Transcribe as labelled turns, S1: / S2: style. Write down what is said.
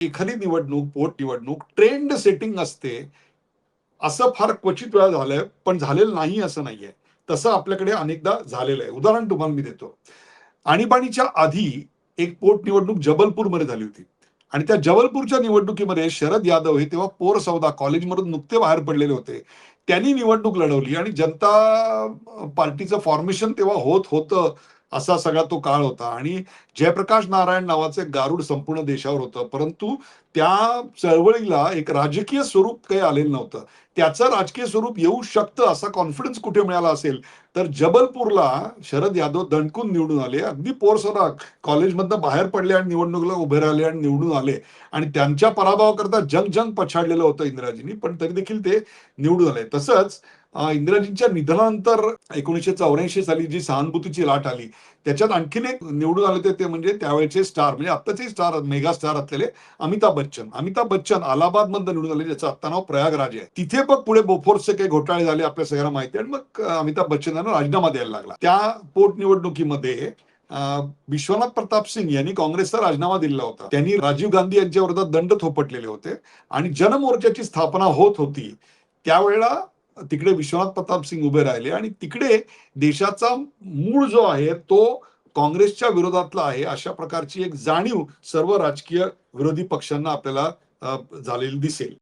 S1: एखादी निवडणूक, पोटनिवडणूक ट्रेंड सेटिंग असते, असं फार क्वचित वेळा झालंय, पण झालेलं नाही असं नाहीये. तसं आपल्याकडे अनेकदा झालेलं आहे. उदाहरण तुम्हाला मी देतो. आणीबाणीच्या आधी एक पोटनिवडणूक जबलपूरमध्ये झाली होती आणि त्या जबलपूरच्या निवडणुकीमध्ये शरद यादव हे तेव्हा पोर सौदा कॉलेजमधून नुकते बाहेर पडलेले होते. त्यांनी निवडणूक लढवली आणि जनता पार्टीचं फॉर्मेशन तेव्हा होत होतं, असा सगळा तो काळ होता आणि जयप्रकाश नारायण नावाचं एक गारुड संपूर्ण देशावर होतं. परंतु त्या चळवळीला एक राजकीय स्वरूप काही आलेलं नव्हतं. त्याचं राजकीय स्वरूप येऊ शकतं असा कॉन्फिडन्स कुठे मिळाला असेल, तर जबलपूरला शरद यादव दणकून निवडून आले. अगदी पोरसोरा कॉलेजमधनं बाहेर पडले आणि निवडणुकीला उभे राहिले आणि निवडून आले आणि त्यांच्या पराभवाकरता जंग पछाडलेलं होतं इंदिराजींनी, पण तरी देखील ते निवडून आले. तसंच इंदिराजींच्या निधनानंतर 1984 साली जी सहानुभूतीची लाट आली, त्याच्यात आणखीन एक निवडून आले होते ते म्हणजे त्यावेळेचे स्टार म्हणजे आत्ताचे स्टार मेगा स्टार असलेले अमिताभ बच्चन. अमिताभ बच्चन अलाहाबादमधनं निवडून आले, ज्याचं आत्ता नाव प्रयागराज आहे. तिथे मग पुढे बोफोर्सचे काही घोटाळे झाले आपल्या सगळ्यांना माहिती आहे आणि मग अमिताभ बच्चन यांना राजीनामा द्यायला लागला. त्या पोटनिवडणुकीमध्ये विश्वनाथ प्रताप सिंग यांनी काँग्रेसचा राजीनामा दिला होता. त्यांनी राजीव गांधी यांच्या विरोधात दंड थोपटलेले होते आणि जनमोर्चाची स्थापना होत होती. त्यावेळेला तिकडे विश्वनाथ प्रताप सिंग उभे राहिले आणि तिकडे देशाचा मूळ जो आहे तो काँग्रेसच्या विरोधातला आहे, अशा प्रकारची एक जाणीव सर्व राजकीय विरोधी पक्षांना आपल्याला झालेली दिसेल.